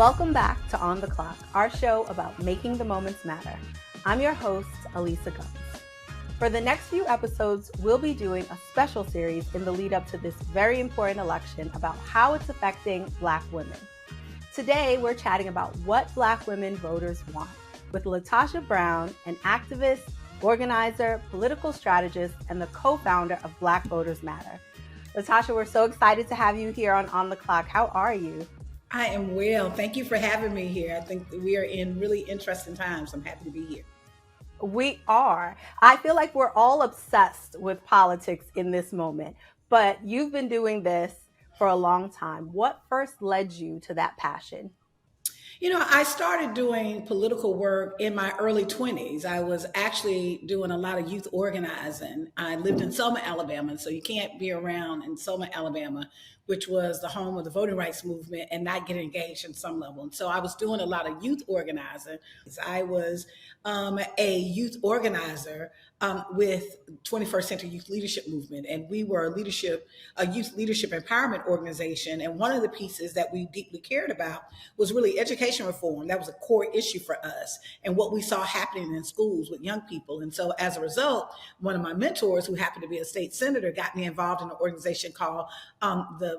Welcome back to On the Clock, our show about making the moments matter. I'm your host, Elisa Gumbs. For the next few episodes, we'll be doing a special series in the lead up to this very important election about how it's affecting Black women. Today, we're chatting about what Black women voters want with LaTosha Brown, an activist, organizer, political strategist, and the co-founder of Black Voters Matter. LaTosha, we're so excited to have you here on the Clock. How are you? I am well. Thank you for having me here. I think that we are in really interesting times. I'm happy to be here. We are. I feel like we're all obsessed with politics in this moment, but you've been doing this for a long time. What first led you to that passion? You know, I started doing political work in my early 20s. I was actually doing a lot of youth organizing. I lived in Selma, Alabama, so you can't be around in Selma, Alabama, which was the home of the voting rights movement, and not get engaged in some level. And so I was doing a lot of youth organizing. I was a youth organizer with 21st Century Youth Leadership Movement, and we were a youth leadership empowerment organization. And one of the pieces that we deeply cared about was really education reform. That was a core issue for us, and what we saw happening in schools with young people. And so as a result, one of my mentors, who happened to be a state senator, got me involved in an organization called the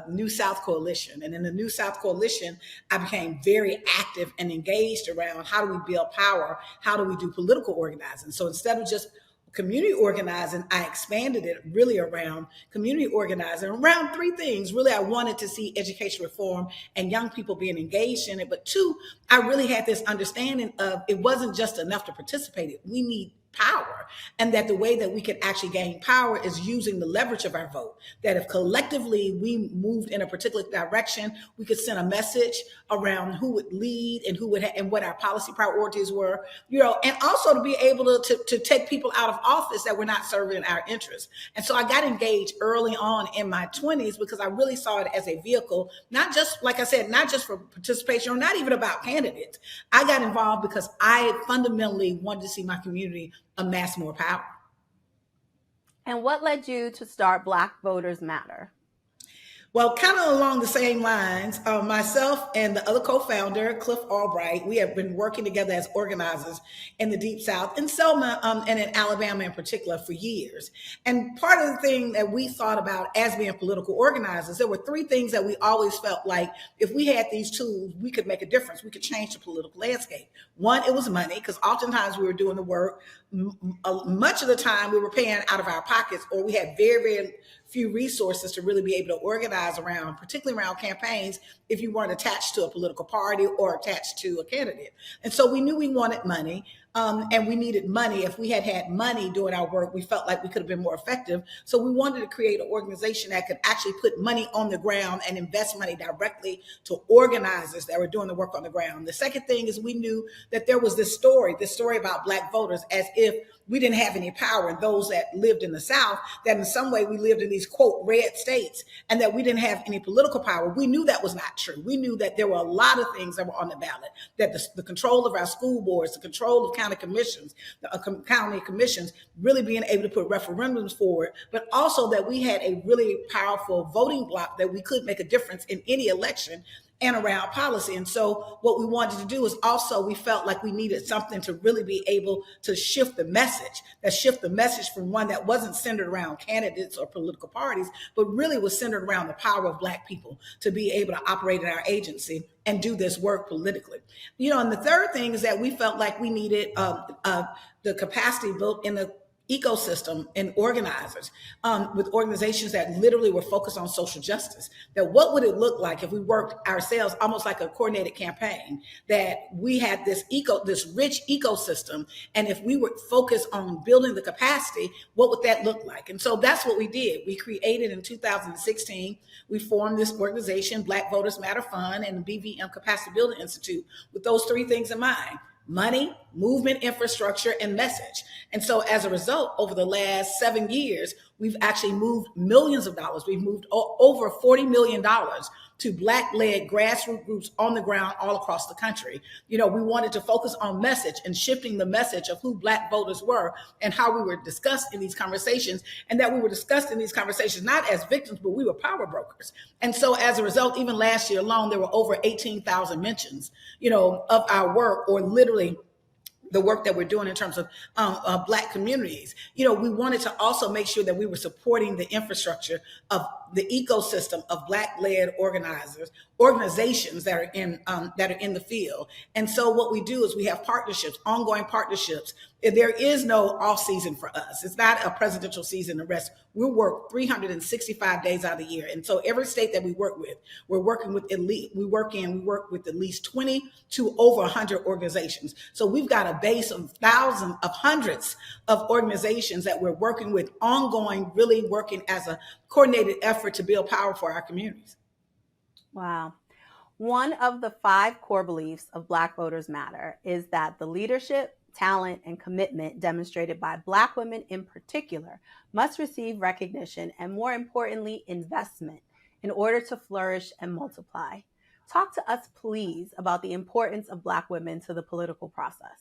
New South Coalition. And in the New South Coalition, I became very active and engaged around how do we build power? How do we do political organizing? So instead of just community organizing, I expanded it really around community organizing around three things. Really, I wanted to see education reform and young people being engaged in it. But two, I really had this understanding of it wasn't just enough to participate. We need power, and that the way that we can actually gain power is using the leverage of our vote. That if collectively we moved in a particular direction, we could send a message around who would lead and who would and what our policy priorities were, and also to be able to take people out of office that were not serving our interests. And so I got engaged early on in my 20s because I really saw it as a vehicle, not just, like I said, not just for participation or not even about candidates. I got involved because I fundamentally wanted to see my community amass more power. And what led you to start Black Voters Matter? Well, kind of along the same lines, myself and the other co-founder, Cliff Albright, we have been working together as organizers in the Deep South, in Selma and in Alabama in particular, for years. And part of the thing that we thought about as being political organizers, there were three things that we always felt like if we had these tools, we could make a difference. We could change the political landscape. One, it was money, because oftentimes we were doing the work. Much of the time we were paying out of our pockets, or we had very, very few resources to really be able to organize around, particularly around campaigns, if you weren't attached to a political party or attached to a candidate. And so we knew we wanted money, and we needed money. If we had money doing our work, we felt like we could have been more effective. So we wanted to create an organization that could actually put money on the ground and invest money directly to organizers that were doing the work on the ground. The second thing is we knew that there was this story about Black voters, as if we didn't have any power, and those that lived in the South, that in some way we lived in these, quote, red states, and that we didn't have any political power. We knew that was not true. We knew that there were a lot of things that were on the ballot, that the control of our school boards, the control of county commissions, really being able to put referendums forward, but also that we had a really powerful voting bloc that we could make a difference in any election and around policy. And so what we wanted to do is also, we felt like we needed something to really be able to shift the message from one that wasn't centered around candidates or political parties, but really was centered around the power of Black people to be able to operate in our agency and do this work politically. And the third thing is that we felt like we needed the capacity built in the ecosystem and organizers with organizations that literally were focused on social justice. That what would it look like if we worked ourselves almost like a coordinated campaign, that we had this rich ecosystem, and if we were focused on building the capacity, what would that look like? And so that's what we did. We created in 2016, we formed this organization, Black Voters Matter Fund and the BVM Capacity Building Institute, with those three things in mind: money, movement, infrastructure, and message. And so as a result, over the last 7 years, we've actually moved millions of dollars. We've moved over $40 million to Black-led grassroots groups on the ground all across the country. We wanted to focus on message and shifting the message of who Black voters were and how we were discussed in these conversations, and that we were discussed in these conversations not as victims, but we were power brokers. And so as a result, even last year alone, there were over 18,000 mentions, of our work, or literally the work that we're doing in terms of Black communities. We wanted to also make sure that we were supporting the infrastructure of the ecosystem of Black-led organizations that are in the field. And so what we do is we have partnerships, ongoing partnerships. There is no off season for us. It's not a presidential season to rest. We work 365 days out of the year. And so every state that we work with, we're working with we work with at least 20 to over 100 organizations. So we've got a base of hundreds of organizations that we're working with, ongoing, really working as a coordinated effort to build power for our communities. Wow. One of the 5 core beliefs of Black Voters Matter is that the leadership, talent, and commitment demonstrated by Black women in particular must receive recognition and, more importantly, investment in order to flourish and multiply. Talk to us, please, about the importance of Black women to the political process.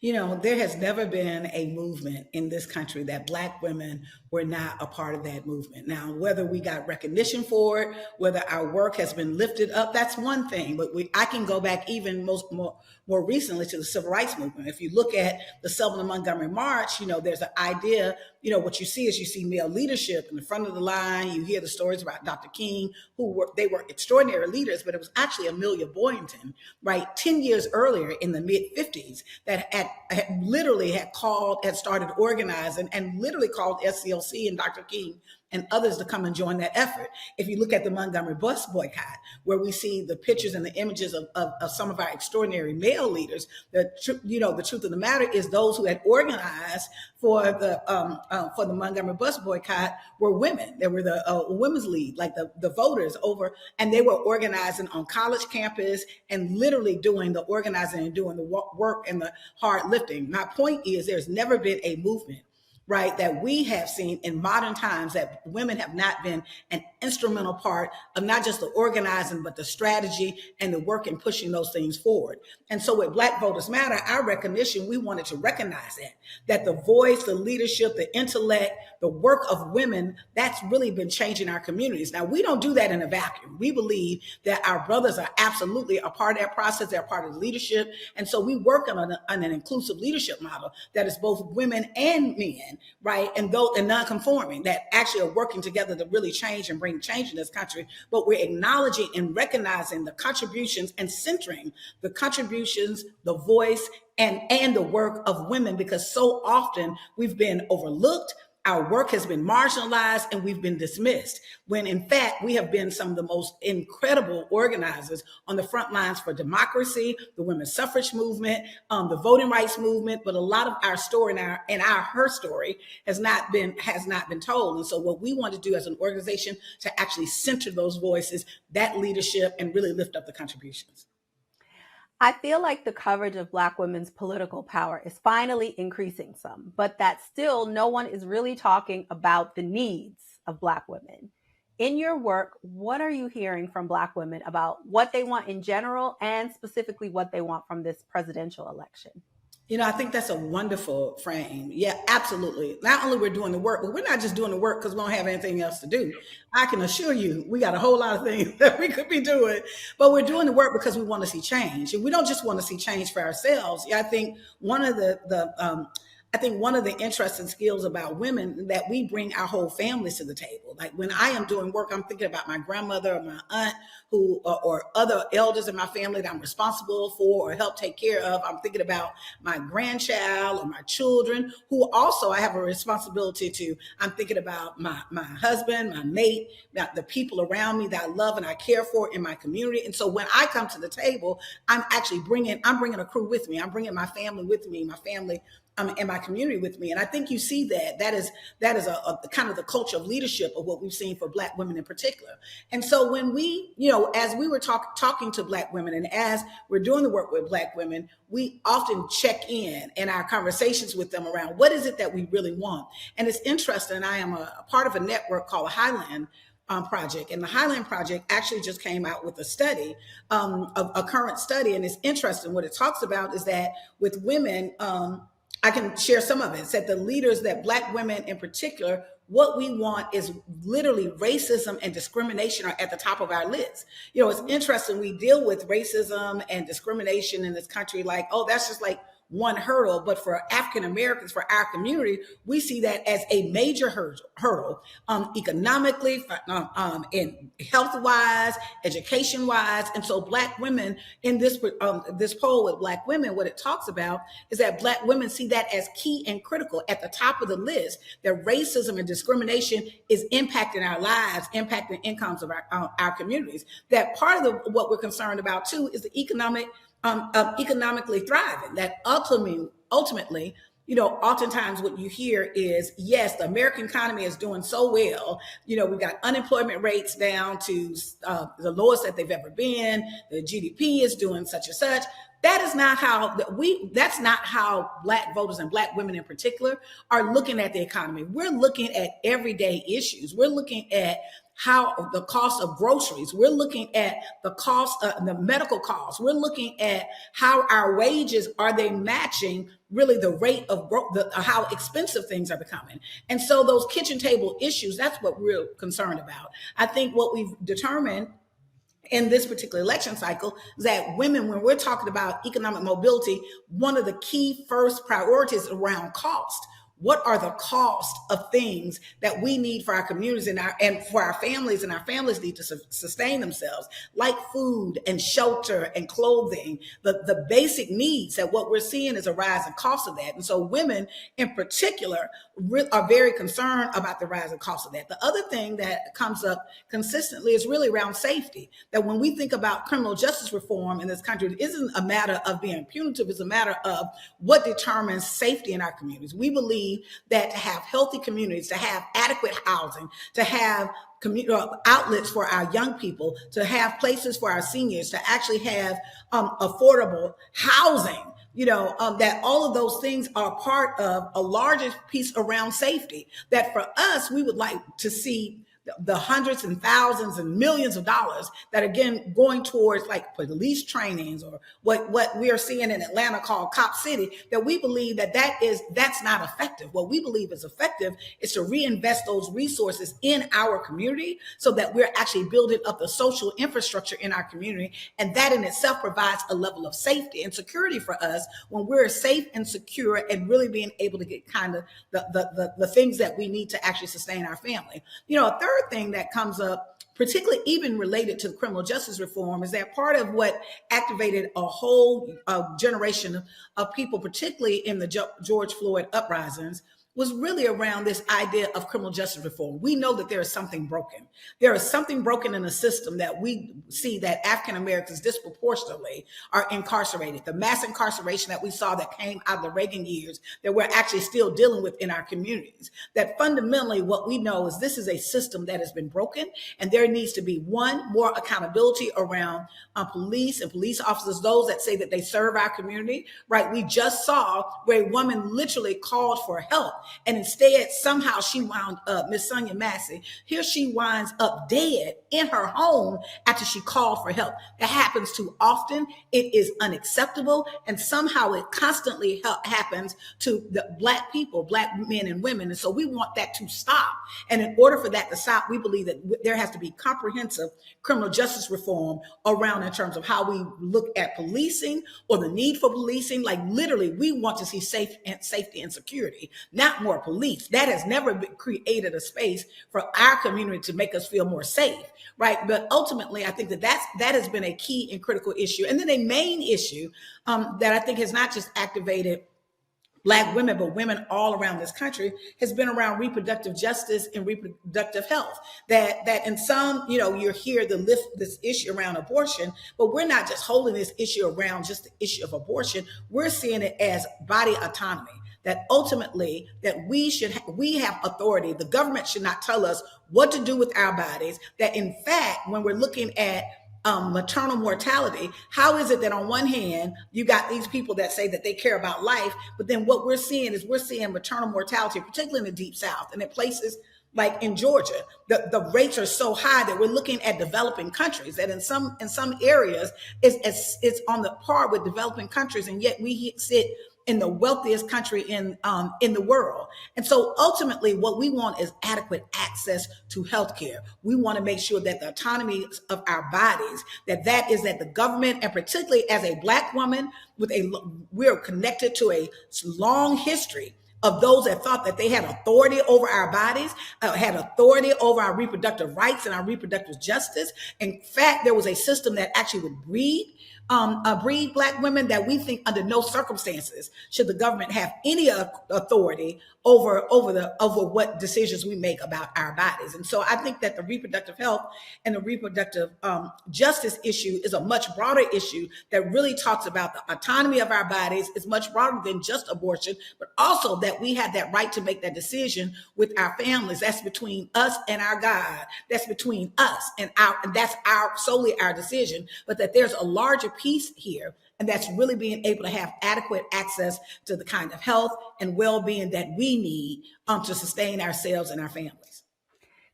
There has never been a movement in this country that Black women were not a part of that movement. Now, whether we got recognition for it, whether our work has been lifted up, that's one thing. But I can go back even more recently to the Civil Rights Movement. If you look at the Selma and Montgomery March, there's an idea, what you see is you see male leadership in the front of the line. You hear the stories about Dr. King, they were extraordinary leaders, but it was actually Amelia Boynton, right, 10 years earlier in the mid-50s that had started organizing and literally called SCLC and Dr. King and others to come and join that effort. If you look at the Montgomery bus boycott, where we see the pictures and the images of some of our extraordinary male leaders, the truth of the matter is those who had organized for the Montgomery bus boycott were women. They were the women's lead, like the voters over, and they were organizing on college campus and literally doing the organizing and doing the work and the hard lifting. My point is there's never been a movement, right, that we have seen in modern times that women have not been an instrumental part of not just the organizing, but the strategy and the work in pushing those things forward. And so with Black Voters Matter, our recognition, we wanted to recognize that the voice, the leadership, the intellect, the work of women, that's really been changing our communities. Now, we don't do that in a vacuum. We believe that our brothers are absolutely a part of that process. They're part of the leadership. And so we work on an inclusive leadership model that is both women and men, right? And non-conforming, that actually are working together to really change and bring change in this country. But we're acknowledging and recognizing the contributions and centering the contributions, the voice, and the work of women, because so often we've been overlooked. Our work has been marginalized and we've been dismissed, when in fact we have been some of the most incredible organizers on the front lines for democracy, the women's suffrage movement, the voting rights movement. But a lot of our story and her story has not been told. And so what we want to do as an organization to actually center those voices, that leadership, and really lift up the contributions. I feel like the coverage of Black women's political power is finally increasing some, but that still no one is really talking about the needs of Black women. In your work, what are you hearing from Black women about what they want in general and specifically what they want from this presidential election? I think that's a wonderful frame. Yeah, absolutely. Not only we're doing the work, but we're not just doing the work because we don't have anything else to do. I can assure you, we got a whole lot of things that we could be doing, but we're doing the work because we want to see change. And we don't just want to see change for ourselves. Yeah, I think one of the interesting skills about women that we bring our whole families to the table. Like when I am doing work, I'm thinking about my grandmother or my aunt or other elders in my family that I'm responsible for or help take care of. I'm thinking about my grandchild or my children who also I have a responsibility to. I'm thinking about my husband, my mate, the people around me that I love and I care for in my community. And so when I come to the table, I'm bringing a crew with me. I'm bringing my family with me, my family in my community with me. And I think you see that is a kind of the culture of leadership of what we've seen for Black women in particular. And so when we, as we were talking to Black women, and as we're doing the work with Black women, we often check in our conversations with them around what is it that we really want. And it's interesting. I am a part of a network called Highland Project. And the Highland Project actually just came out with a study, a current study. And it's interesting. What it talks about is that with women, I can share some of it. It said the leaders, that Black women in particular, what we want is literally racism and discrimination are at the top of our list. It's interesting. We deal with racism and discrimination in this country like, oh, that's just like one hurdle. But for African Americans, for our community, we see that as a major hurdle, economically, in health-wise, education-wise. And so Black women in this poll with Black women, what it talks about is that Black women see that as key and critical at the top of the list, that racism and discrimination is impacting our lives, impacting incomes of our communities. That part of what we're concerned about too is the economically thriving. That ultimately, oftentimes what you hear is, yes, the American economy is doing so well. We've got unemployment rates down to the lowest that they've ever been. The GDP is doing such and such. That is not how that's not how Black voters and Black women in particular are looking at the economy. We're looking at everyday issues. We're looking at how the cost of groceries. We're looking at the cost of the medical costs. We're looking at how our wages, are they matching really the rate of how expensive things are becoming. And so those kitchen table issues, that's what we're concerned about. I think what we've determined in this particular election cycle is that women, when we're talking about economic mobility, one of the key first priorities around cost. What are the costs of things that we need for our communities and for our families, and our families need to sustain themselves, like food and shelter and clothing, the basic needs, that what we're seeing is a rise in cost of that. And so women in particular are very concerned about the rise in cost of that. The other thing that comes up consistently is really around safety, that when we think about criminal justice reform in this country, it isn't a matter of being punitive, it's a matter of what determines safety in our communities. We believe that to have healthy communities, to have adequate housing, to have outlets for our young people, to have places for our seniors, to actually have affordable housing, that all of those things are part of a larger piece around safety. That for us, we would like to see the hundreds and thousands and millions of dollars that are again going towards like police trainings, or what we are seeing in Atlanta called Cop City, that we believe that's not effective. What we believe is effective is to reinvest those resources in our community so that we're actually building up the social infrastructure in our community. And that in itself provides a level of safety and security for us when we're safe and secure and really being able to get kind of the things that we need to actually sustain our family. A third thing that comes up, particularly even related to criminal justice reform, is that part of what activated a whole generation of people, particularly in the George Floyd uprisings, was really around this idea of criminal justice reform. We know that there is something broken. There is something broken in the system, that we see that African Americans disproportionately are incarcerated. The mass incarceration that we saw that came out of the Reagan years, that we're actually still dealing with in our communities. That fundamentally what we know is this is a system that has been broken, and there needs to be more accountability around police and police officers, those that say that they serve our community, right? We just saw where a woman literally called for help, and instead somehow she wound up, Miss Sonia Massey, here she winds up dead in her home after she called for help. That happens too often. It is unacceptable, and somehow it constantly happens to the Black people, Black men and women. And so we want that to stop. And in order for that to stop, we believe that there has to be comprehensive criminal justice reform around, in terms of how we look at policing or the need for policing. Like literally, we want to see safety and security, not more police. That has never created a space for our community to make us feel more safe, right? But ultimately, I think that has been a key and critical issue. And then a main issue that I think has not just activated Black women, but women all around this country, has been around reproductive justice and reproductive health. That in some, you're here to lift this issue around abortion, but we're not just holding this issue around just the issue of abortion. We're seeing it as body autonomy. that ultimately that we have authority. The government should not tell us what to do with our bodies. That in fact, when we're looking at maternal mortality, how is it that on one hand you got these people that say that they care about life, but then what we're seeing is we're seeing maternal mortality, particularly in the deep south and in places like in Georgia, the rates are so high that we're looking at developing countries that in some areas it's on the par with developing countries, and yet we sit in the wealthiest country in the world. And so ultimately what we want is adequate access to healthcare. We want to make sure that the autonomy of our bodies, that is that the government, and particularly as a Black woman we're connected to a long history of those that thought that they had authority over our bodies, had authority over our reproductive rights and our reproductive justice. In fact, there was a system that actually would breed Black women that we think under no circumstances should the government have any authority over what decisions we make about our bodies. And so I think that the reproductive health and the reproductive justice issue is a much broader issue that really talks about the autonomy of our bodies. It's much broader than just abortion, but also that we have that right to make that decision with our families. That's between us and our God. That's between us and that's solely our decision, but that there's a larger piece here, and that's really being able to have adequate access to the kind of health and well-being that we need to sustain ourselves and our families.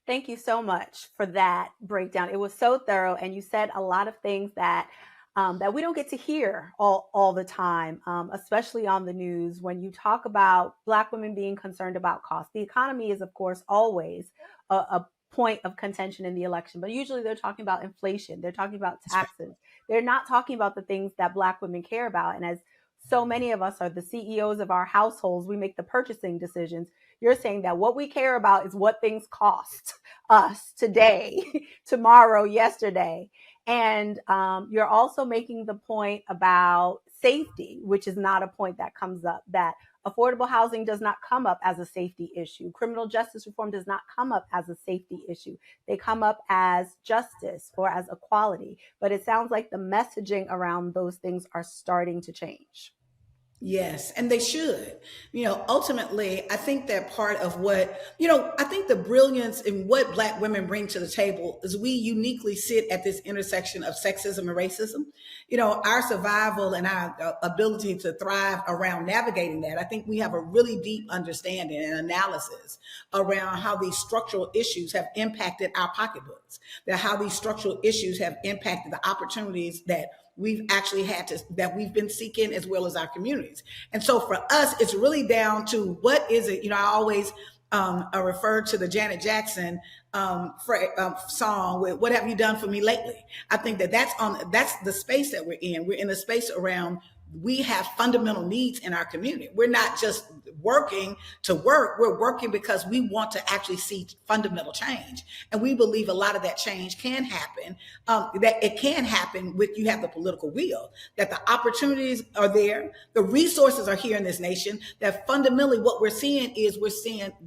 Thank you so much for that breakdown. It was so thorough, and you said a lot of things that we don't get to hear all the time, especially on the news. When you talk about Black women being concerned about cost, the economy is, of course, always a point of contention in the election, but usually they're talking about inflation. They're talking about taxes. They're not talking about the things that Black women care about. And as so many of us are the CEOs of our households, we make the purchasing decisions. You're saying that what we care about is what things cost us today, tomorrow, yesterday. And you're also making the point about safety, which is not a point that comes up, that affordable housing does not come up as a safety issue. Criminal justice reform does not come up as a safety issue. They come up as justice or as equality. But it sounds like the messaging around those things are starting to change. Yes, and they should. Ultimately, I think that part of I think the brilliance in what Black women bring to the table is we uniquely sit at this intersection of sexism and racism. Our survival and our ability to thrive around navigating that. I think we have a really deep understanding and analysis around how these structural issues have impacted our pocketbooks, that how these structural issues have impacted the opportunities that we've actually that we've been seeking, as well as our communities. And so for us, it's really down to what is it. I always I refer to the Janet Jackson song with "What Have You Done for Me Lately." I think that's the space that we're in. We're in a space around we have fundamental needs in our community. We're not just working to work. We're working because we want to actually see fundamental change. And we believe a lot of that change can happen, that it can happen with you have the political will, that the opportunities are there, the resources are here in this nation, that fundamentally what we're seeing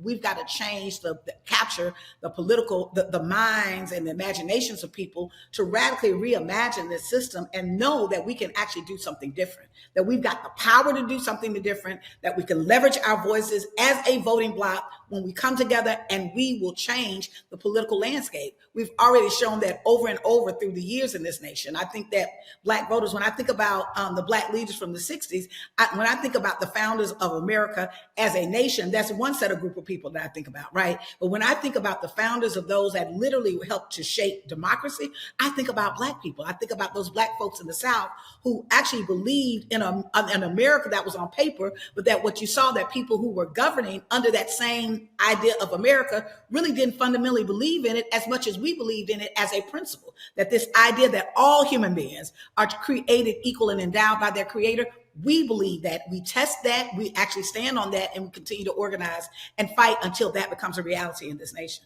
we've got to change capture the political, the minds and the imaginations of people to radically reimagine this system and know that we can actually do something different, that we've got the power to do something different, that we can leverage our voices as a voting bloc when we come together, and we will change the political landscape. We've already shown that over and over through the years in this nation. I think that Black voters, when I think about the Black leaders from the 60s, when I think about the founders of America as a nation, that's one set of group of people that I think about, right? But when I think about the founders of those that literally helped to shape democracy, I think about Black people. I think about those Black folks in the South who actually believed in an America that was on paper, but that what you saw that people who were governing under that same idea of America really didn't fundamentally believe in it as much as we believed in it as a principle, that this idea that all human beings are created equal and endowed by their creator. We believe that, we test that, we actually stand on that, and we continue to organize and fight until that becomes a reality in this nation.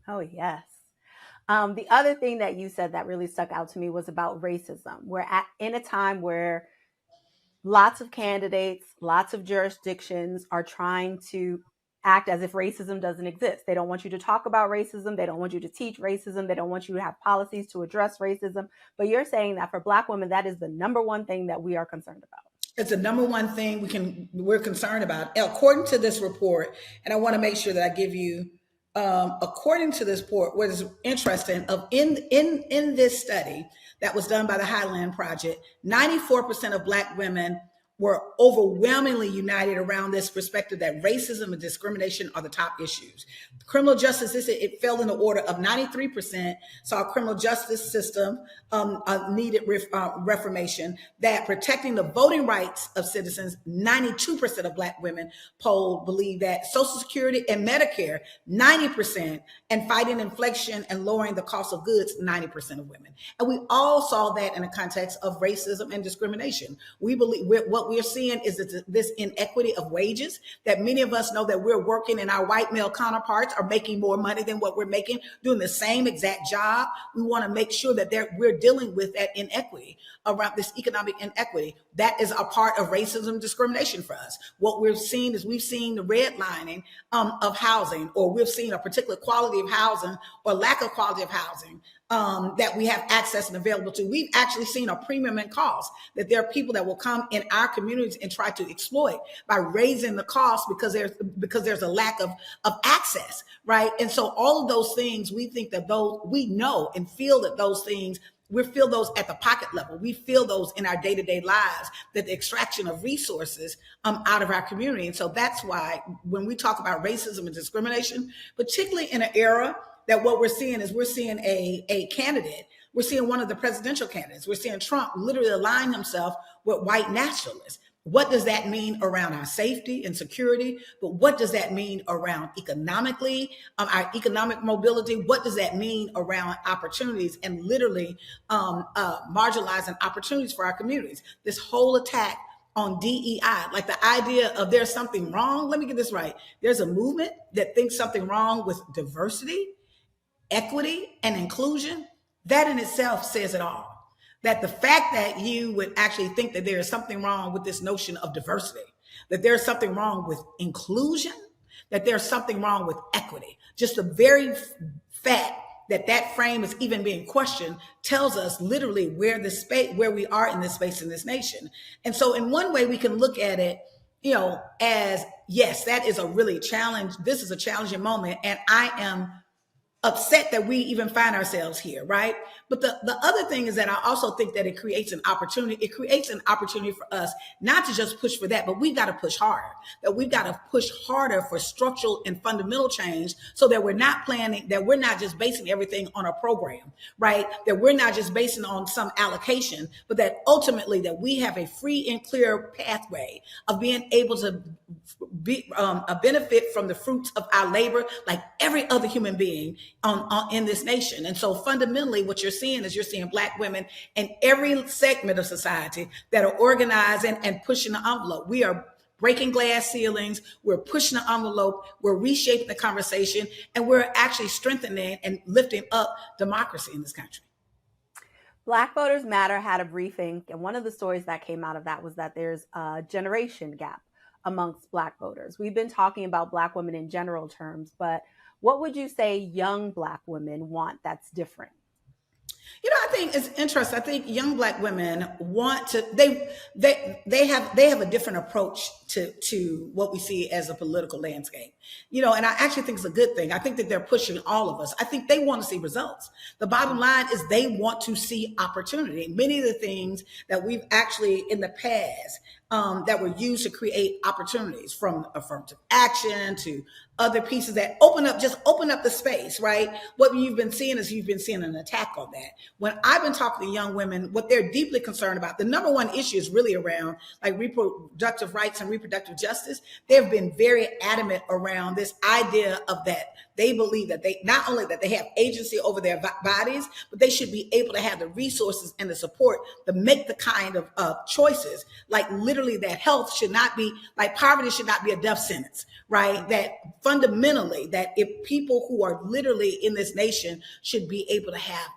Oh, yes. The other thing that you said that really stuck out to me was about racism. We're in a time where lots of candidates, lots of jurisdictions are trying to act as if racism doesn't exist. They don't want you to talk about racism. They don't want you to teach racism. They don't want you to have policies to address racism. But you're saying that for Black women, that is the number one thing that we are concerned about. It's the number one thing we're concerned about, according to this report. And I want to make sure that I give you, according to this report, what is interesting of in this study that was done by the Highland Project, 94% of Black women were overwhelmingly united around this perspective that racism and discrimination are the top issues. Criminal justice, it fell in the order of 93% saw a criminal justice system needed reformation, that protecting the voting rights of citizens, 92% of Black women polled believe that, Social Security and Medicare, 90%, and fighting inflation and lowering the cost of goods, 90% of women. And we all saw that in the context of racism and discrimination. We believe what we're seeing is that this inequity of wages, that many of us know that we're working and our white male counterparts are making more money than what we're making, doing the same exact job. We want to make sure that we're dealing with that inequity, around this economic inequity. That is a part of racism and discrimination for us. What we've seen is we've seen the redlining of housing, or we've seen a particular quality of housing or lack of quality of housing that we have access and available to. We've actually seen a premium in cost, that there are people that will come in our communities and try to exploit by raising the cost because there's a lack of access, right? And so all of those things, we think that we know and feel that those things, we feel those at the pocket level. We feel those in our day-to-day lives, that the extraction of resources out of our community. And so that's why when we talk about racism and discrimination, particularly in an era that what we're seeing a candidate, we're seeing one of the presidential candidates, we're seeing Trump literally align himself with white nationalists. What does that mean around our safety and security? But what does that mean around economically, our economic mobility? What does that mean around opportunities and literally marginalizing opportunities for our communities? This whole attack on DEI, like the idea of there's something wrong. Let me get this right. There's a movement that thinks something wrong with diversity, equity, and inclusion. That in itself says it all. That the fact that you would actually think that there is something wrong with this notion of diversity, that there's something wrong with inclusion, that there's something wrong with equity, just the very fact that frame is even being questioned tells us literally where we are in this space in this nation. And so in one way we can look at it, as yes, that is a really challenge. This is a challenging moment. And I am upset that we even find ourselves here, right? But the other thing is that I also think that it creates an opportunity. It creates an opportunity for us not to just push for that, but we've got to push harder. That we've got to push harder for structural and fundamental change, so that we're not planning, that we're not just basing everything on a program, right? That we're not just basing on some allocation, but that ultimately that we have a free and clear pathway of being able to a benefit from the fruits of our labor, like every other human being in this nation. And so fundamentally what you're seeing Black women in every segment of society that are organizing and pushing the envelope. We are breaking glass ceilings, we're pushing the envelope, we're reshaping the conversation, and we're actually strengthening and lifting up democracy in this country. Black Voters Matter had a briefing, and one of the stories that came out of that was that there's a generation gap amongst Black voters. We've been talking about Black women in general terms, but what would you say young Black women want that's different? I think it's interesting. I think young Black women want to, they have a different approach to what we see as a political landscape. And I actually think it's a good thing. I think that they're pushing all of us. I think they want to see results. The bottom line is they want to see opportunity. Many of the things that we've actually in the past that were used to create opportunities, from affirmative action to other pieces that open up the space, right? What you've been seeing an attack on that. When I've been talking to young women, what they're deeply concerned about, the number one issue is really around like reproductive rights and reproductive justice. They've been very adamant around this idea of that. They believe that they not only that they have agency over their bodies, but they should be able to have the resources and the support to make the kind of choices, like literally that health should not be, like poverty should not be a death sentence, right? That fundamentally, that if people who are literally in this nation should be able to have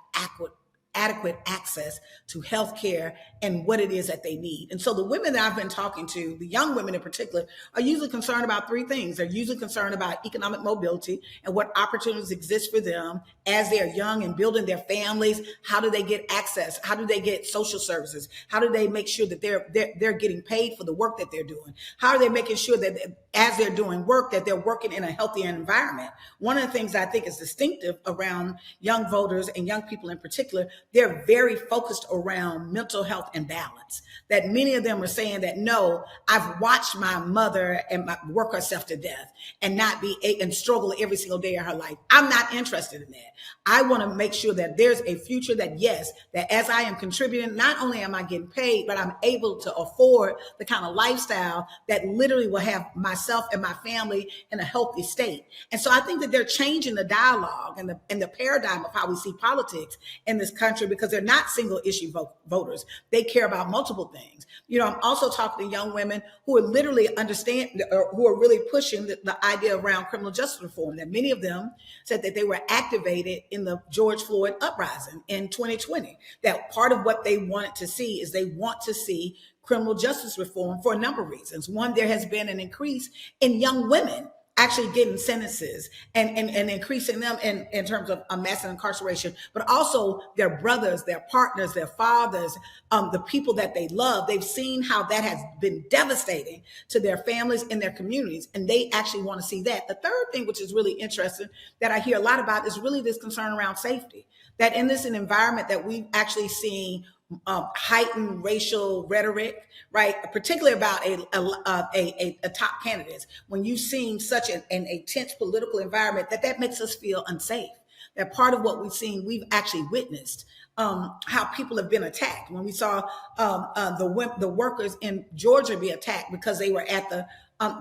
adequate access to health care and what it is that they need. And so the women that I've been talking to, the young women in particular, are usually concerned about three things. They're usually concerned about economic mobility and what opportunities exist for them as they're young and building their families. How do they get access? How do they get social services? How do they make sure that they're getting paid for the work that they're doing? How are they making sure that as they're doing work, that they're working in a healthier environment? One of the things I think is distinctive around young voters and young people in particular, they're very focused around mental health and balance. That many of them are saying that, no, I've watched my mother work herself to death and not be and struggle every single day of her life. I'm not interested in that. I want to make sure that there's a future that, yes, that as I am contributing, not only am I getting paid, but I'm able to afford the kind of lifestyle that literally will have myself and my family in a healthy state. And so I think that they're changing the dialogue and the paradigm of how we see politics in this country, because they're not single issue voters. They care about multiple things. I'm also talking to young women who are literally understand, or who are really pushing the idea around criminal justice reform, that many of them said that they were activated in the George Floyd uprising in 2020, that part of what they wanted to see is they want to see criminal justice reform for a number of reasons. One, there has been an increase in young women actually getting sentences and increasing them in terms of massive incarceration, but also their brothers, their partners, their fathers, the people that they love. They've seen how that has been devastating to their families and their communities, and they actually want to see that. The third thing, which is really interesting, that I hear a lot about, is really this concern around safety. That in this environment that we've actually seen heightened racial rhetoric, right? Particularly about a top candidates. When you've seen such an intense political environment, that makes us feel unsafe. That part of what we've actually witnessed how people have been attacked. When we saw the workers in Georgia be attacked because they were at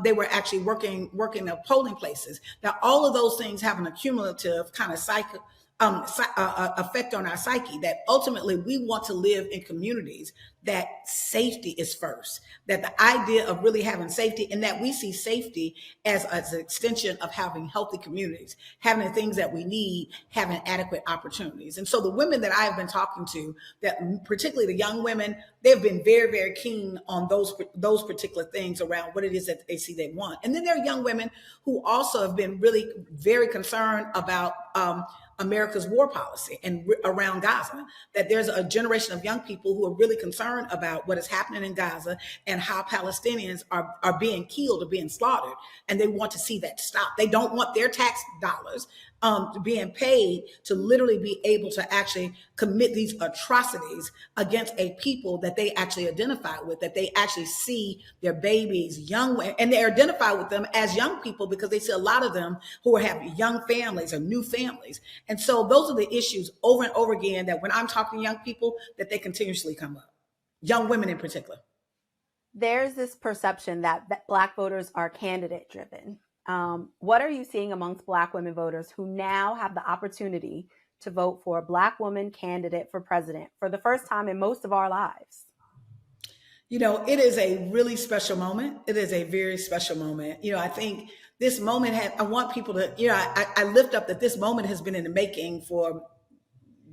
they were actually working the polling places. Now, all of those things have an accumulative kind of effect on our psyche, that ultimately we want to live in communities that safety is first, that the idea of really having safety, and that we see safety as an extension of having healthy communities, having the things that we need, having adequate opportunities. And so the women that I have been talking to, that particularly the young women, they've been very, very keen on those particular things around what it is that they see they want. And then there are young women who also have been really very concerned about America's war policy and around Gaza, that there's a generation of young people who are really concerned about what is happening in Gaza and how Palestinians are being killed or being slaughtered. And they want to see that stop. They don't want their tax dollars being paid to literally be able to actually commit these atrocities against a people that they actually identify with, that they actually see their babies, young, and they identify with them as young people because they see a lot of them who have young families or new families. And so those are the issues over and over again that when I'm talking to young people, that they continuously come up, young women in particular. There's this perception that Black voters are candidate driven. What are you seeing amongst Black women voters who now have the opportunity to vote for a Black woman candidate for president for the first time in most of our lives? It is a really special moment. It is a very special moment. I think this moment I want people to, I lift up that this moment has been in the making for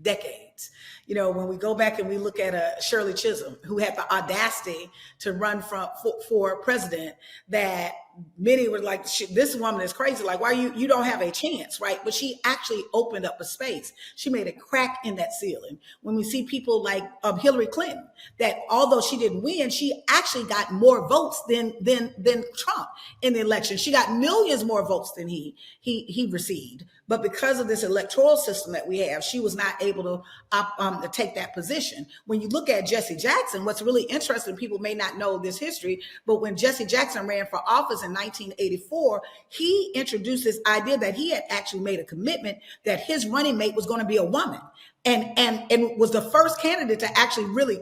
decades. When we go back and we look at Shirley Chisholm, who had the audacity to run for president, that many were like, this woman is crazy. Like, why you don't have a chance, right? But she actually opened up a space. She made a crack in that ceiling. When we see people like Hillary Clinton, that although she didn't win, she actually got more votes than Trump in the election. She got millions more votes than he received. But because of this electoral system that we have, she was not able to take that position. When you look at Jesse Jackson, what's really interesting, people may not know this history, but when Jesse Jackson ran for office in 1984, he introduced this idea that he had actually made a commitment that his running mate was going to be a woman. And was the first candidate to actually really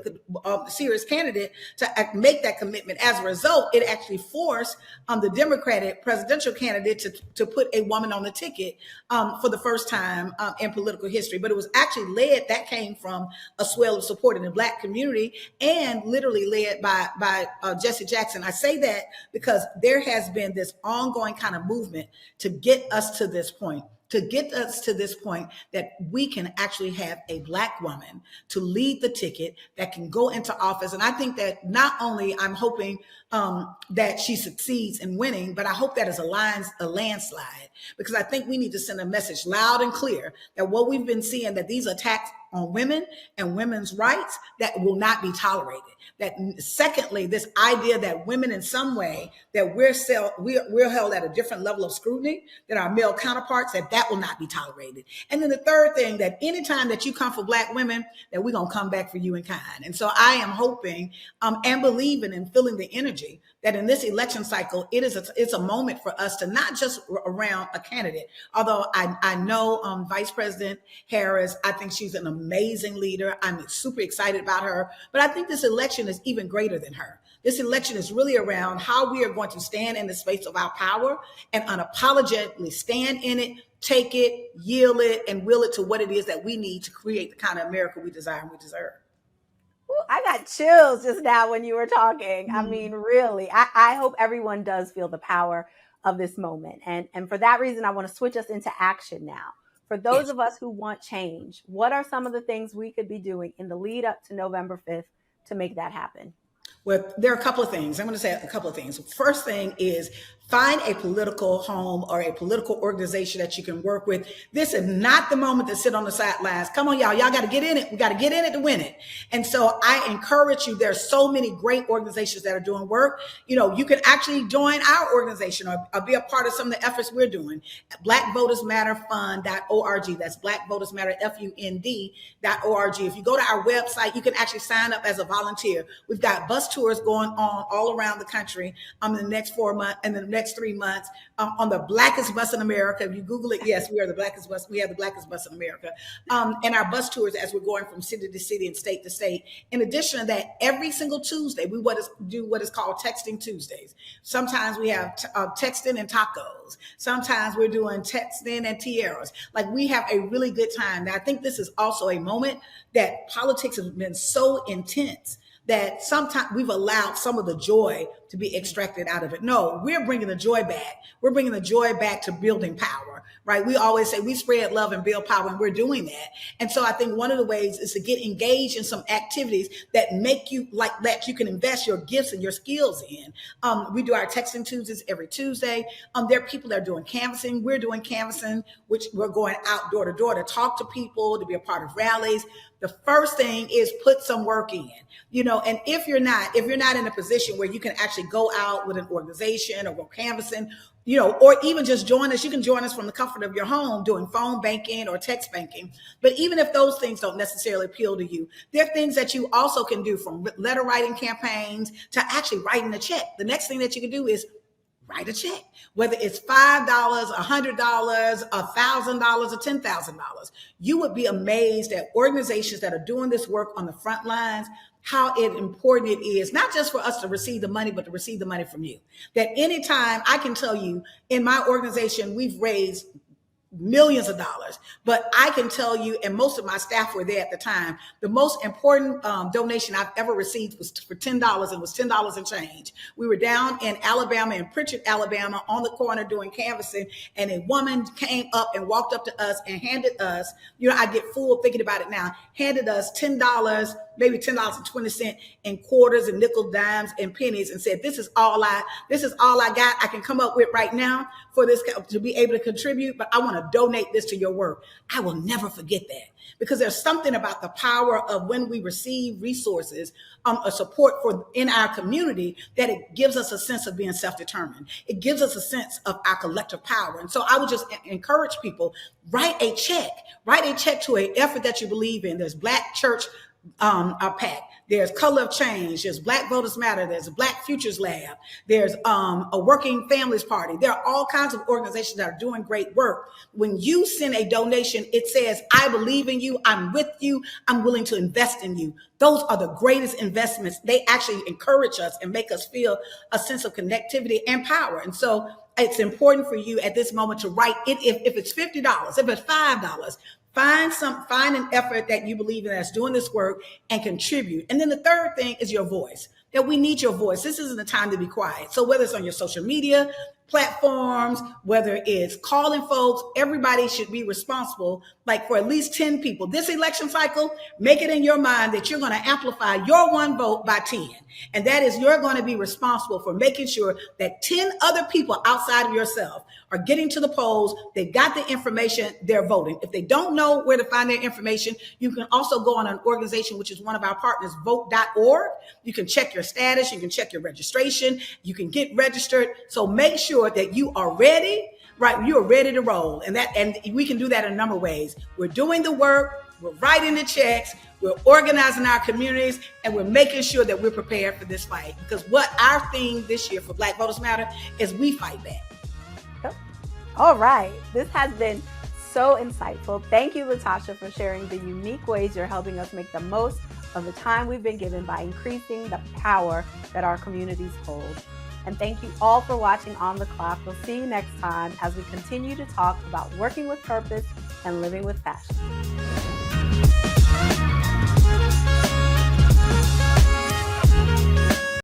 serious candidate to make that commitment. As a result, it actually forced the Democratic presidential candidate to put a woman on the ticket for the first time in political history. But it was actually that came from a swell of support in the Black community and literally led by Jesse Jackson. I say that because there has been this ongoing kind of movement to get us to this point. to get us to this point that we can actually have a Black woman to lead the ticket that can go into office. And I think that not only I'm hoping that she succeeds in winning, but I hope that is a landslide, because I think we need to send a message loud and clear that what we've been seeing, that these attacks on women and women's rights, that will not be tolerated. That secondly, this idea that women in some way, that we're held at a different level of scrutiny than our male counterparts, that will not be tolerated. And then the third thing, that anytime that you come for Black women, that we're going to come back for you in kind. And so I am hoping and believing and feeling the energy that in this election cycle, it's a moment for us to not just around a candidate, although I know Vice President Harris, I think she's an amazing leader. I'm super excited about her, but I think this election is even greater than her. This election is really around how we are going to stand in the space of our power and unapologetically stand in it, take it, yield it, and will it to what it is that we need to create the kind of America we desire and we deserve. I got chills just now when you were talking. I mean, really, I hope everyone does feel the power of this moment. And for that reason, I want to switch us into action now. For those of us who want change, what are some of the things we could be doing in the lead up to November 5th to make that happen? Well, there are a couple of things. I'm going to say a couple of things. First thing is find a political home or a political organization that you can work with. This is not the moment to sit on the sidelines. Come on, y'all. Y'all got to get in it. We got to get in it to win it. And so I encourage you. There's so many great organizations that are doing work. You know, you can actually join our organization or be a part of some of the efforts we're doing. Black Voters Matter Fund.org. That's Black Voters Matter FUND.org. If you go to our website, you can actually sign up as a volunteer. We've got bus tours going on all around the country in the next 4 months and the next 3 months on the blackest bus in America. If you Google it, yes, we are the blackest bus. We have the blackest bus in America. And our bus tours as we're going from city to city and state to state. In addition to that, every single Tuesday, we do what is called Texting Tuesdays. Sometimes we have texting and tacos. Sometimes we're doing texting and tiaras. Like, we have a really good time. Now, I think this is also a moment that politics has been so intense that sometimes we've allowed some of the joy to be extracted out of it. No, we're bringing the joy back. We're bringing the joy back to building power, right? We always say we spread love and build power, and we're doing that. And so I think one of the ways is to get engaged in some activities that make you like that you can invest your gifts and your skills in. We do our Texting Tuesdays every Tuesday. There are people that are doing canvassing. We're doing canvassing, which we're going out door to door to talk to people, to be a part of rallies. The first thing is put some work in, and if you're not in a position where you can actually go out with an organization or go canvassing, or even just join us, you can join us from the comfort of your home doing phone banking or text banking. But even if those things don't necessarily appeal to you, there are things that you also can do, from letter writing campaigns to actually writing a check. The next thing that you can do is write a check, whether it's $5, $100, $1,000, or $10,000. You would be amazed at organizations that are doing this work on the front lines, how important it is, not just for us to receive the money, but to receive the money from you. That anytime, I can tell you, in my organization, we've raised millions of dollars, but I can tell you, and most of my staff were there at the time, the most important donation I've ever received was for $10. It was $10 and change. We were down in Alabama, in Pritchard, Alabama, on the corner doing canvassing, and a woman came up and walked up to us and handed us, I get full thinking about it now, handed us $10, maybe $10.20 in quarters and nickel, dimes, and pennies, and said, this is all I got I can come up with right now for this to be able to contribute, but I want to donate this to your work. I will never forget that, because there's something about the power of when we receive resources, a support in our community, that it gives us a sense of being self-determined. It gives us a sense of our collective power. And so I would just encourage people, write a check to an effort that you believe in. There's Black Church PAC. There's Color of Change. There's Black Voters Matter. There's a Black Futures Lab. There's a Working Families Party. There are all kinds of organizations that are doing great work. When you send a donation, it says, I believe in you. I'm with you. I'm willing to invest in you. Those are the greatest investments. They actually encourage us and make us feel a sense of connectivity and power. And so it's important for you at this moment to write it. If it's $50, if it's $5, find an effort that you believe in that's doing this work and contribute. And then the third thing is your voice, that we need your voice. This isn't the time to be quiet. So whether it's on your social media, platforms, whether it's calling folks, everybody should be responsible, like for at least 10 people. This election cycle, make it in your mind that you're going to amplify your one vote by 10. And that is, you're going to be responsible for making sure that 10 other people outside of yourself are getting to the polls. They got the information, they're voting. If they don't know where to find their information, you can also go on an organization, which is one of our partners, vote.org. You can check your status, you can check your registration, you can get registered. So make sure that you are ready, right? You are ready to roll. And we can do that in a number of ways. We're doing the work, we're writing the checks, we're organizing our communities, and we're making sure that we're prepared for this fight. Because what our theme this year for Black Voters Matter is we fight back. All right. This has been so insightful. Thank you, LaTosha, for sharing the unique ways you're helping us make the most of the time we've been given by increasing the power that our communities hold. And thank you all for watching On the Clock. We'll see you next time as we continue to talk about working with purpose and living with passion.